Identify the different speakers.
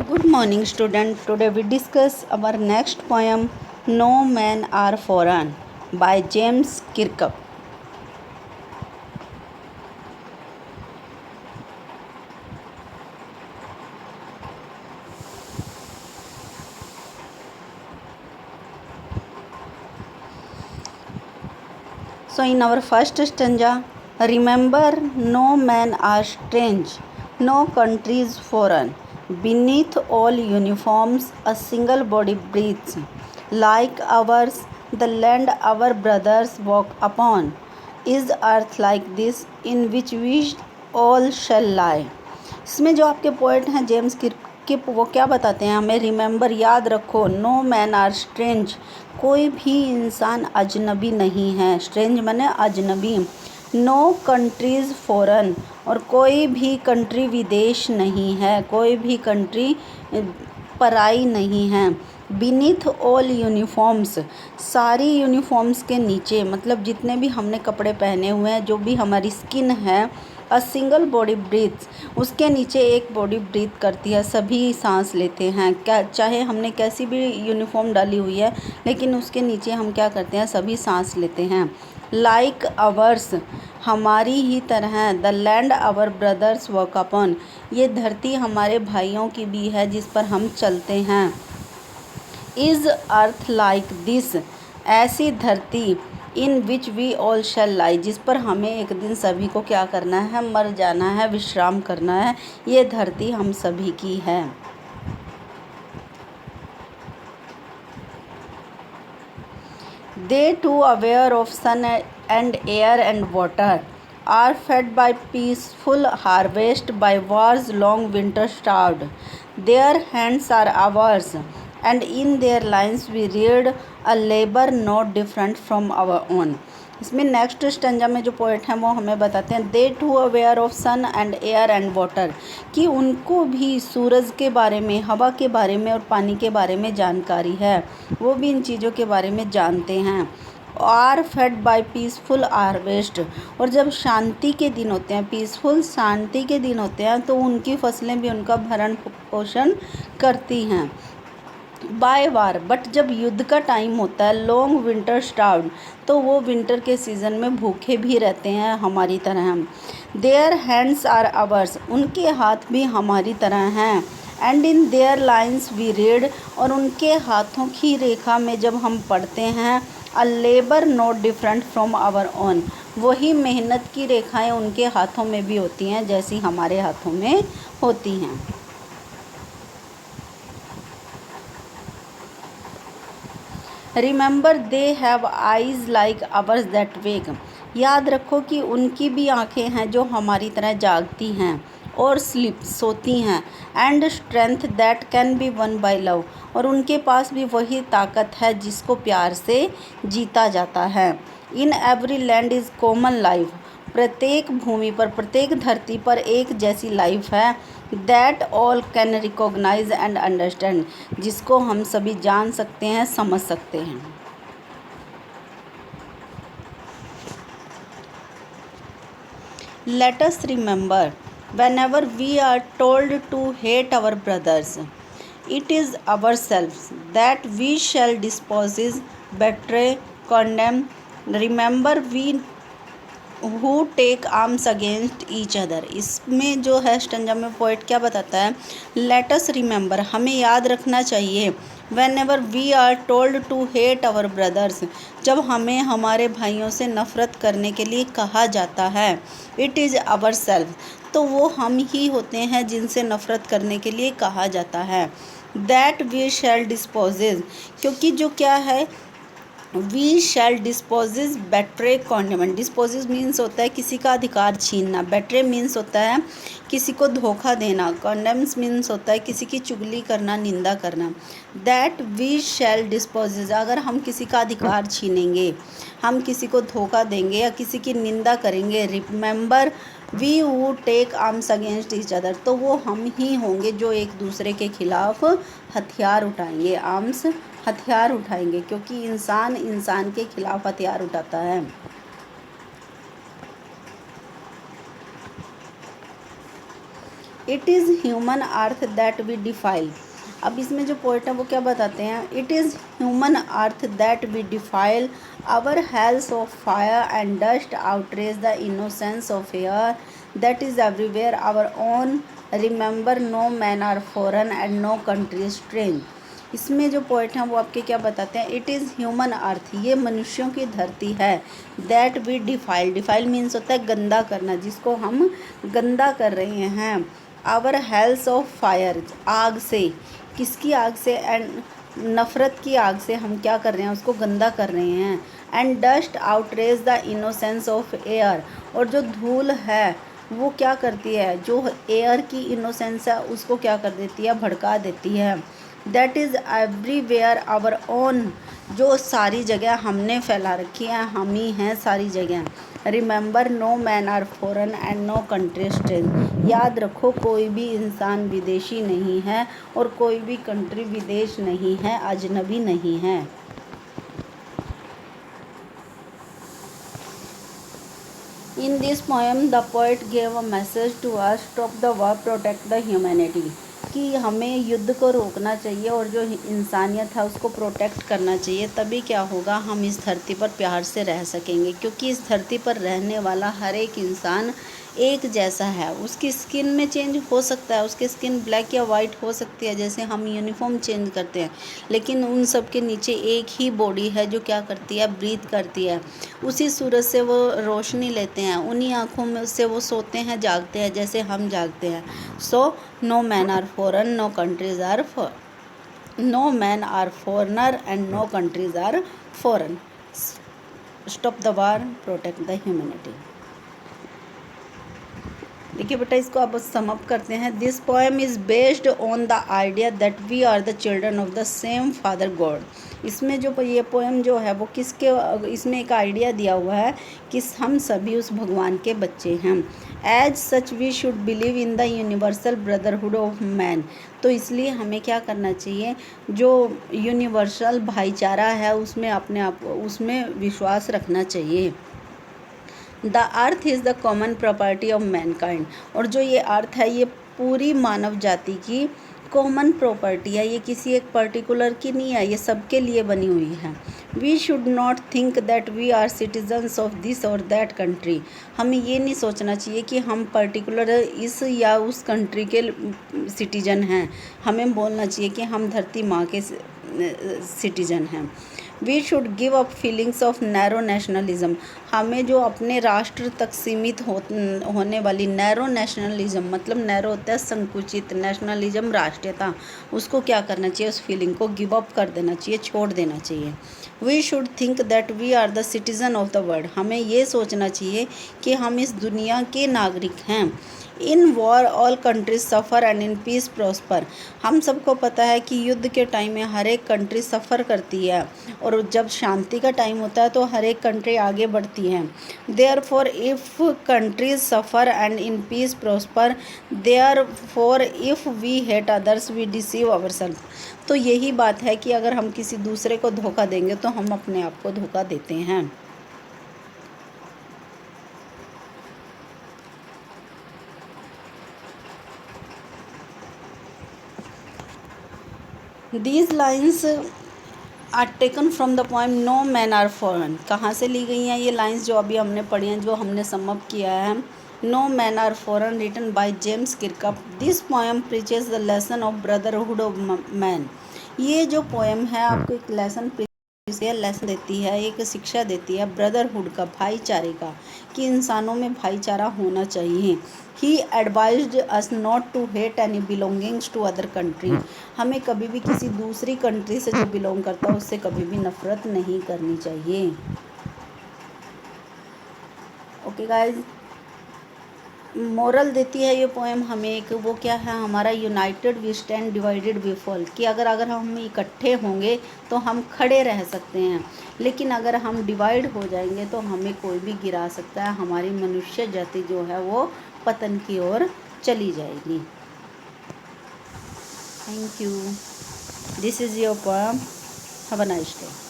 Speaker 1: Good morning, student. Today we discuss our next poem, No Men Are Foreign, by James Kirkup. So, in our first stanza, remember, no men are strange, no countries foreign. Beneath all uniforms, a single body breathes. Like ours, the land our brothers walk upon. Is earth like this, in which we all shall lie? इसमें जो आपके poet हैं James किप वो क्या बताते हैं हमें, remember याद रखो, नो मैन आर स्ट्रेंज, कोई भी इंसान अजनबी नहीं है। स्ट्रेंज माने अजनबी। नो कंट्रीज़ फॉरेन, और कोई भी कंट्री विदेश नहीं है, कोई भी कंट्री पराई नहीं है। बीनीथ ऑल यूनिफॉर्म्स, सारी यूनिफॉर्म्स के नीचे, मतलब जितने भी हमने कपड़े पहने हुए हैं, जो भी हमारी स्किन है, अ सिंगल बॉडी ब्रीथ्स, उसके नीचे एक बॉडी ब्रीथ करती है, सभी सांस लेते हैं। क्या चाहे हमने कैसी भी यूनिफॉर्म डाली हुई है, लेकिन उसके नीचे हम क्या करते हैं, सभी सांस लेते हैं। लाइक अवर्स, हमारी ही तरह, the land our brothers work upon, ये धरती हमारे भाइयों की भी है जिस पर हम चलते हैं। इज़ अर्थ लाइक दिस, ऐसी धरती, इन विच वी ऑल शैल लाई, जिस पर हमें एक दिन सभी को क्या करना है, मर जाना है, विश्राम करना है। ये धरती हम सभी की है। They too aware of sun and air and water are fed by peaceful harvest, by war's long winter starved. Their hands are ours, and in their lines we read a labor not different from our own. इसमें next stanza में जो poet हैं वो हमें बताते हैं, they too aware of sun and air and water, कि उनको भी सूरज के बारे में, हवा के बारे में और पानी के बारे में जानकारी है, वो भी इन चीज़ों के बारे में जानते हैं। Are fed by peaceful harvest, और जब शांति के दिन होते हैं, पीसफुल शांति के दिन होते हैं, तो उनकी फसलें भी उनका भरण पोषण करती हैं। बाय वार, बट जब युद्ध का टाइम होता है, लॉन्ग विंटर स्टार्ट, तो वो विंटर के सीज़न में भूखे भी रहते हैं हमारी तरह। देयर हैंड्स आर आवर्स, उनके हाथ भी हमारी तरह हैं। And in their lines we read, और उनके हाथों की रेखा में जब हम पढ़ते हैं, a labour not different from our own, वही मेहनत की रेखाएं उनके हाथों में भी होती हैं जैसी हमारे हाथों में होती हैं। Remember they have eyes like ours that wake, याद रखो कि उनकी भी आँखें हैं जो हमारी तरह जागती हैं और स्लीप सोती हैं। And strength that can be one by love, और उनके पास भी वही ताकत है जिसको प्यार से जीता जाता है। In every land is common life, प्रत्येक भूमि पर, प्रत्येक धरती पर एक जैसी लाइफ है। That all can recognise and understand, जिसको हम सभी जान सकते हैं, समझ सकते हैं। Let us remember, whenever we are told to hate our brothers, it is ourselves that we shall despise, betray, condemn. Remember, we who take arms against each other, इसमें जो है स्टंजा में पोइट क्या बताता है, लेट अस रिमेंबर, हमें याद रखना चाहिए, whenever we are told to hate our brothers, जब हमें हमारे भाइयों से नफ़रत करने के लिए कहा जाता है, इट इज़ आवर सेल्फ, तो वो हम ही होते हैं जिनसे नफ़रत करने के लिए कहा जाता है। दैट वी शैल डिस्पोजेज, क्योंकि जो क्या है, we shall dispossess, betray, condemn. Dispossess means होता है किसी का अधिकार छीनना, बेट्रे मीन्स होता है किसी को धोखा देना, कॉन्डेम्स मीन्स होता है किसी की चुगली करना, निंदा करना। दैट वी शैल डिस्पोजेज, अगर हम किसी का अधिकार छीनेंगे, हम किसी को धोखा देंगे या किसी की निंदा करेंगे, remember we who take arms against each other, तो वो हम ही होंगे जो एक दूसरे के खिलाफ हथियार उठाएंगे। आर्म्स हथियार उठाएंगे, क्योंकि इंसान इंसान के खिलाफ हथियार उठाता है। It is human earth that we defile. अब इसमें जो पोइट है वो क्या बताते हैं, it is human earth that we defile, our hells of fire and dust outrage the innocence of air that is everywhere our own, remember no man are foreign and no country strange. इसमें जो poet हैं वो आपके क्या बताते हैं, it is human अर्थ, ये मनुष्यों की धरती है, that we defile, defile means होता है गंदा करना, जिसको हम गंदा कर रहे हैं, आवर हेल्स ऑफ फायर, आग से, किसकी आग से, एंड नफ़रत की आग से हम क्या कर रहे हैं, उसको गंदा कर रहे हैं, and dust outrage the innocence of air, और जो धूल है वो क्या करती है, जो एयर की इनोसेंस है उसको क्या कर देती है, भड़का देती है, that is everywhere our own, जो सारी जगह हमने फैला रखी है, हम ही हैं सारी जगह, remember no man are foreign and no country strange, याद रखो कोई भी इंसान विदेशी नहीं है और कोई भी कंट्री विदेश नहीं है, अजनबी नहीं है। In this poem, the poet gave a message to us: stop the war, protect the humanity, कि हमें युद्ध को रोकना चाहिए और जो इंसानियत है उसको प्रोटेक्ट करना चाहिए, तभी क्या होगा, हम इस धरती पर प्यार से रह सकेंगे, क्योंकि इस धरती पर रहने वाला हर एक इंसान एक जैसा है, उसकी स्किन में चेंज हो सकता है, उसकी स्किन ब्लैक या वाइट हो सकती है, जैसे हम यूनिफॉर्म चेंज करते हैं, लेकिन उन सब के नीचे एक ही बॉडी है जो क्या करती है, ब्रीथ करती है, उसी सूरज से वो रोशनी लेते हैं, उन्हीं आँखों में से वो सोते हैं, जागते हैं, जैसे हम जागते हैं। So no man are foreign, no countries are no man are foreigner and no countries are foreign, stop the war, protect the humanity. देखिए बेटा, इसको अब सम अप करते हैं। This poem is based on the idea that we are the children of the same father God. इसमें जो ये poem जो है वो किसके, इसमें एक आइडिया दिया हुआ है कि हम सभी उस भगवान के बच्चे हैं। As such we should believe in the universal brotherhood of man, तो इसलिए हमें क्या करना चाहिए, जो यूनिवर्सल भाईचारा है उसमें अपने आप उसमें विश्वास रखना चाहिए। The earth is the common property of Mankind, और जो ये अर्थ है ये पूरी मानव जाति की कॉमन प्रॉपर्टी है, ये किसी एक पर्टिकुलर की नहीं है, ये सबके लिए बनी हुई है। We should not think that we are citizens of this और दैट कंट्री, हमें ये नहीं सोचना चाहिए कि हम पर्टिकुलर इस या उस कंट्री के सिटीजन हैं, हमें बोलना चाहिए कि हम धरती माँ के सिटीजन हैं। We should give up feelings of narrow nationalism, हमें जो अपने राष्ट्र तक सीमित होने वाली नैरो नेशनलिज्म, मतलब नैरो होता है संकुचित, नेशनलिज्म राष्ट्रीयता, उसको क्या करना चाहिए, उस फीलिंग को गिव अप कर देना चाहिए, छोड़ देना चाहिए। We should think that we are the citizen of the world, हमें ये सोचना चाहिए कि हम इस दुनिया के नागरिक हैं। In war all countries suffer and in peace prosper, हम सबको पता है कि युद्ध के टाइम में हर एक कंट्री सफ़र करती है, और जब शांति का टाइम होता है तो हर एक कंट्री आगे बढ़ती है। Therefore if countries suffer and in peace prosper, therefore if we hate others we deceive ourself, तो यही बात है कि अगर हम किसी दूसरे को धोखा देंगे तो हम अपने आप को धोखा देते हैं। These lines are taken from the poem No Men Are Foreign, कहाँ से ली गई हैं ये लाइंस जो अभी हमने पढ़ी हैं, जो हमने सम अप किया है। No Men Are Foreign written by James Kirkup. This poem preaches the lesson of brotherhood of man. ये जो पोएम है आपको एक लेसन देती है, एक शिक्षा देती है ब्रदरहुड का, भाईचारे का, कि इंसानों में भाईचारा होना चाहिए। He advised us not to hate any belongings to other country, हमें कभी भी किसी दूसरी कंट्री से जो बिलोंग करता है उससे कभी भी नफरत नहीं करनी चाहिए। ओके गाइज, मोरल देती है ये पोएम हमें एक, वो क्या है हमारा, united we stand, divided we fall, कि अगर हम इकट्ठे होंगे तो हम खड़े रह सकते हैं, लेकिन अगर हम डिवाइड हो जाएंगे तो हमें कोई भी गिरा सकता है, हमारी मनुष्य जाति जो है वो पतन की ओर चली जाएगी। Thank you, this is your poem, have a nice day.